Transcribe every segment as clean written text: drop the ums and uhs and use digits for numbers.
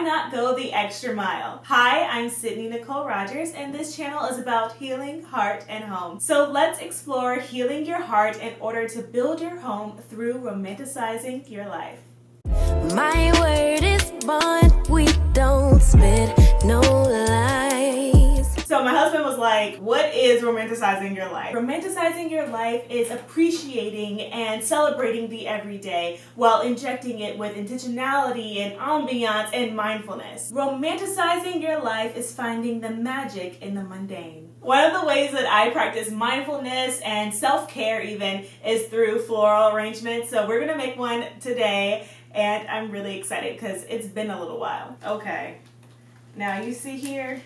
not go the extra mile? Hi, I'm Sydney Nicole Rogers, and this channel is about healing heart and home. So let's explore healing your heart in order to build your home through romanticizing your life. My word is bond, we don't spit no lies. So my husband was like, what is romanticizing your life? Romanticizing your life is appreciating and celebrating the everyday while injecting it with intentionality and ambiance and mindfulness. Romanticizing your life is finding the magic in the mundane. One of the ways that I practice mindfulness and self-care even is through floral arrangements. So we're gonna make one today, and I'm really excited because it's been a little while. Okay, now you see here,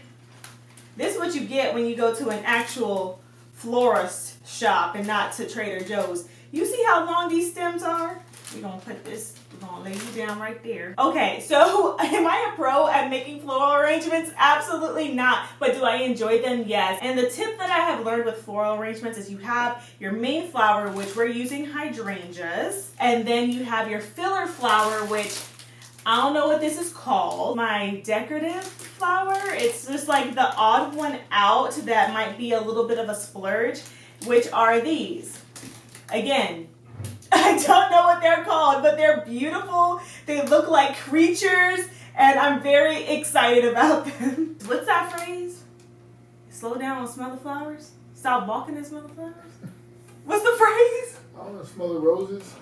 this is what you get when you go to an actual florist shop and not to Trader Joe's. You see how long these stems are? We're gonna put this, we're gonna lay you down right there. Okay, so am I a pro at making floral arrangements? Absolutely not. But do I enjoy them? Yes. And the tip that I have learned with floral arrangements is you have your main flower, which we're using hydrangeas, and then you have your filler flower, which I don't know what this is called. My decorative flower. It's just like the odd one out that might be a little bit of a splurge, which are these. Again, I don't know what they're called, but they're beautiful. They look like creatures, and I'm very excited about them. What's that phrase? Slow down and smell the flowers? Stop walking and smell the flowers? What's the phrase? I don't know, smell the roses.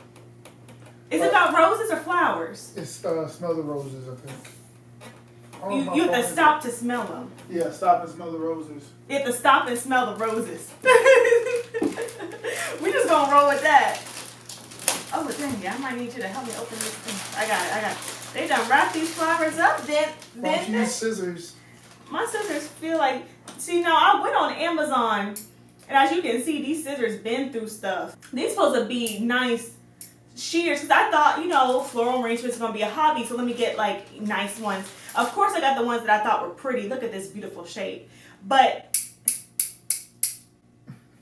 Is it about roses or flowers? It's smell the roses, I think. You have to stop to smell them. Yeah, stop and smell the roses. You have to stop and smell the roses. We just gonna roll with that. Oh, dang, I might need you to help me open this thing. I got it. They done wrap these flowers up, then use scissors. My scissors feel like, see, now I went on Amazon, and as you can see, these scissors been through stuff. These supposed to be nice shears, because I thought, floral arrangements is going to be a hobby, so let me get like nice ones. Of course I got the ones that I thought were pretty. Look at this beautiful shape. But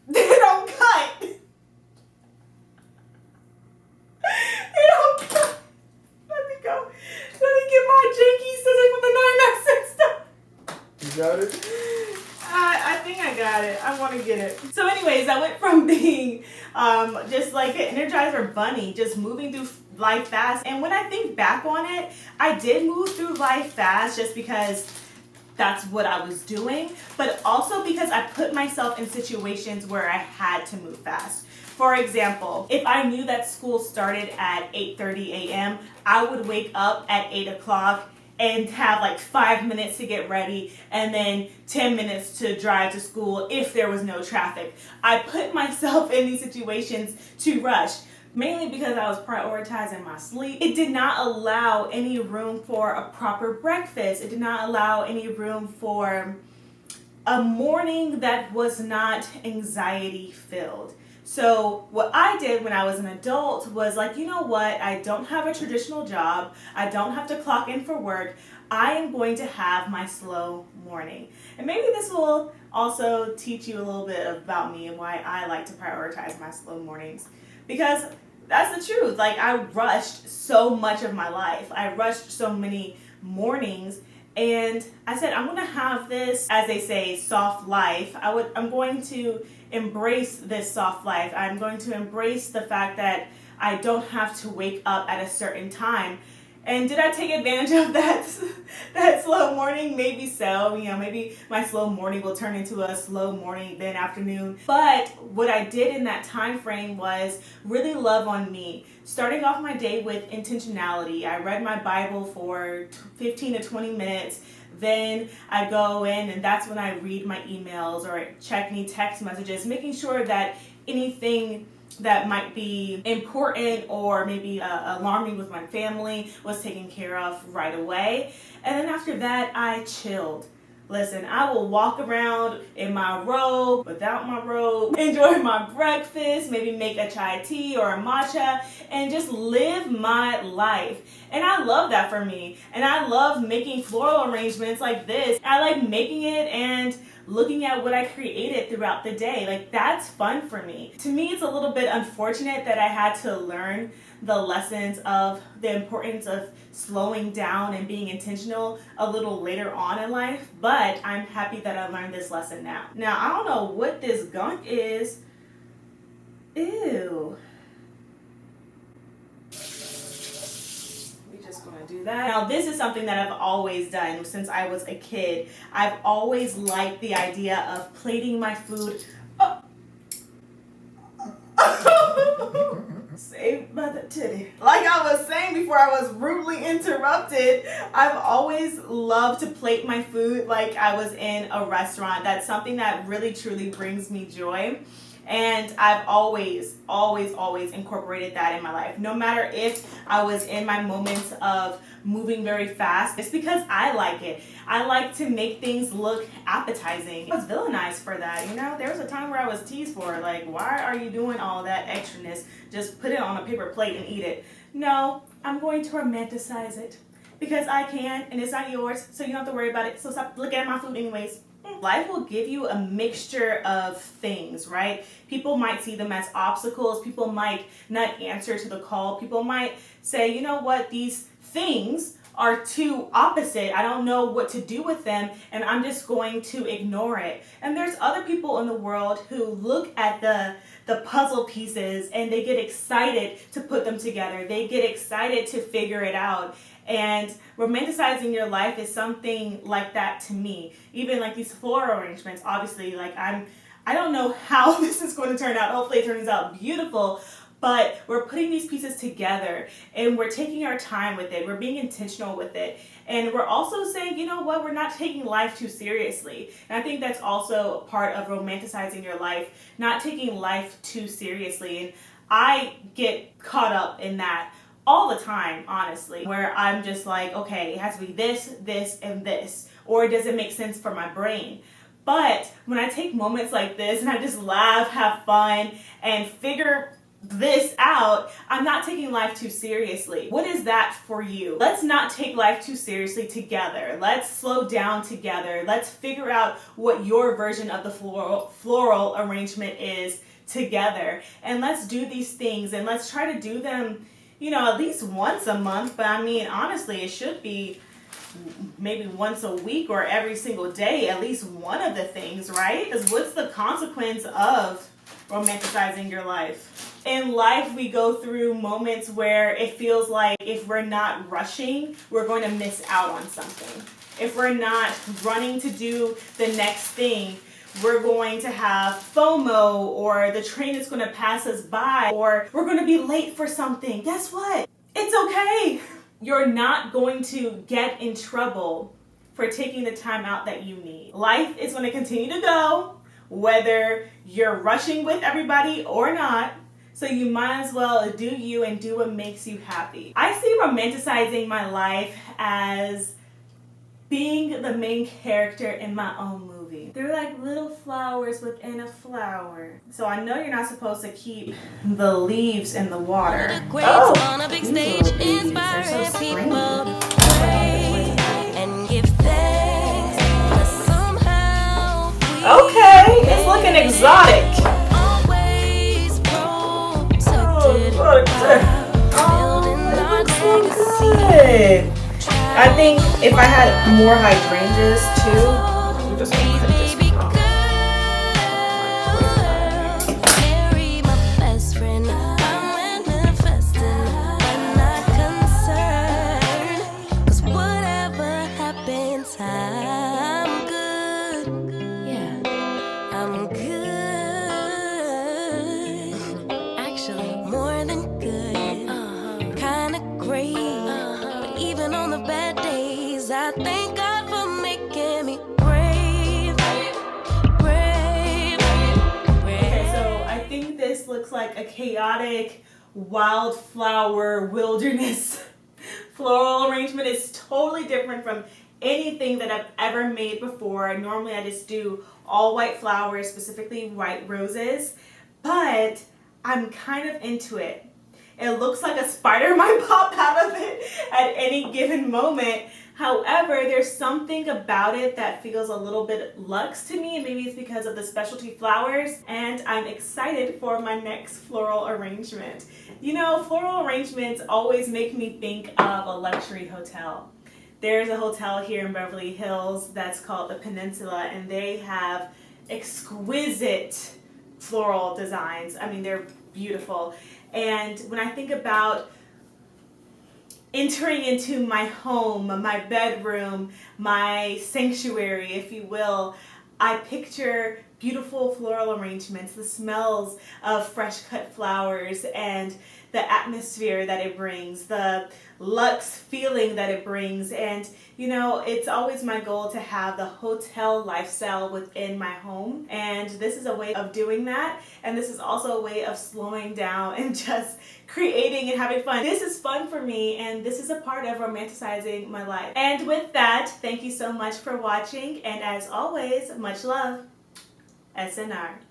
they don't cut. They don't cut. Let me go. Let me get my janky scissors from the 99 cent store. You got it? I think I got it. I want to get it. So anyways, I went from being just like an Energizer bunny, just moving through life fast. And when I think back on it, I did move through life fast just because that's what I was doing, but also because I put myself in situations where I had to move fast. For example, if I knew that school started at 8:30 a.m., I would wake up at 8 o'clock and have like 5 minutes to get ready and then 10 minutes to drive to school if there was no traffic. I put myself in these situations to rush, mainly because I was prioritizing my sleep. It did not allow any room for a proper breakfast. It did not allow any room for a morning that was not anxiety filled. So what I did when I was an adult was like, you know what? I don't have a traditional job. I don't have to clock in for work. I am going to have my slow morning. And maybe this will also teach you a little bit about me and why I like to prioritize my slow mornings. Because that's the truth. Like, I rushed so much of my life. I rushed so many mornings. And I said, I'm going to have this, as they say, soft life. I'm going to embrace this soft life. I'm going to embrace the fact that I don't have to wake up at a certain time. And did I take advantage of that slow morning? Maybe so. Maybe my slow morning will turn into a slow morning, then afternoon. But what I did in that time frame was really love on me. Starting off my day with intentionality. I read my Bible for 15 to 20 minutes. Then I go in and that's when I read my emails or check any text messages, making sure that anything that might be important or maybe alarming with my family was taken care of right away. And then after that, I chilled. Listen, I will walk around in my robe, without my robe, enjoy my breakfast, maybe make a chai tea or a matcha, and just live my life. And I love that for me. And I love making floral arrangements like this. I like making it and looking at what I created throughout the day. Like, that's fun for me. To me, it's a little bit unfortunate that I had to learn the lessons of the importance of slowing down and being intentional a little later on in life, but I'm happy that I learned this lesson now. Now, I don't know what this gunk is. Ew. We're just gonna do that. Now, this is something that I've always done since I was a kid. I've always liked the idea of plating my food. Saved by the titty. Like I was saying before I was rudely interrupted, I've always loved to plate my food like I was in a restaurant. That's something that really truly brings me joy. And I've always incorporated that in my life. No matter if I was in my moments of moving very fast, it's because I like it. I like to make things look appetizing. I was villainized for that, you know? There was a time where I was teased for, like, why are you doing all that extraness? Just put it on a paper plate and eat it. No, I'm going to romanticize it because I can, and it's not yours, so you don't have to worry about it. So stop looking at my food anyways. Life will give you a mixture of things, right? People might see them as obstacles. People might not answer to the call. People might say, you know what, these things are too opposite. I don't know what to do with them, and I'm just going to ignore it. And there's other people in the world who look at the puzzle pieces and they get excited to put them together. They get excited to figure it out. And romanticizing your life is something like that to me. Even like these floral arrangements, obviously, like I don't know how this is going to turn out. Hopefully it turns out beautiful, but we're putting these pieces together and we're taking our time with it. We're being intentional with it. And we're also saying, you know what, we're not taking life too seriously. And I think that's also a part of romanticizing your life, not taking life too seriously. And I get caught up in that all the time, honestly, where I'm just like, okay, it has to be this, this, and this, or does it make sense for my brain? But when I take moments like this and I just laugh, have fun, and figure this out, I'm not taking life too seriously. What is that for you? Let's not take life too seriously together. Let's slow down together. Let's figure out what your version of the floral arrangement is together. And let's do these things and let's try to do them, you know, at least once a month. But I mean, honestly, it should be maybe once a week or every single day, at least one of the things, right? Because what's the consequence of romanticizing your life? In life, we go through moments where it feels like if we're not rushing, we're going to miss out on something. If we're not running to do the next thing, we're going to have FOMO, or the train is going to pass us by, or we're going to be late for something. Guess what? It's okay. You're not going to get in trouble for taking the time out that you need. Life is going to continue to go, whether you're rushing with everybody or not. So you might as well do you and do what makes you happy. I see romanticizing my life as being the main character in my own movie. They're like little flowers within a flower. So I know you're not supposed to keep the leaves in the water. On a big stage, inspiring people to pray and give thanks. But somehow Okay, it's looking exotic. always protected building our legacy. I think if I had more hydrangeas too, I'm just gonna cut this Baby one off. girl, Mary, my best friend. I'm manifesting, but not concerned. 'Cause whatever happens, I'm good. Yeah, I'm good. Actually, more than good. Kinda great. But even on the bad days, I thank God for making me brave. Okay, so I think this looks like a chaotic wildflower wilderness floral arrangement. It's totally different from anything that I've ever made before. Normally I just do all white flowers, specifically white roses, but I'm kind of into it. It looks like a spider might pop out of it at any given moment. However, there's something about it that feels a little bit luxe to me, and maybe it's because of the specialty flowers, and I'm excited for my next floral arrangement. You know, floral arrangements always make me think of a luxury hotel. There's a hotel here in Beverly Hills that's called the Peninsula, and they have exquisite floral designs. I mean, they're beautiful. And when I think about entering into my home, my bedroom, my sanctuary, if you will, I picture beautiful floral arrangements, the smells of fresh cut flowers, and the atmosphere that it brings, the luxe feeling that it brings. And you know, it's always my goal to have the hotel lifestyle within my home, and this is a way of doing that, and this is also a way of slowing down and just creating and having fun. This is fun for me, and this is a part of romanticizing my life. And with that, thank you so much for watching, and as always, much love. SNR.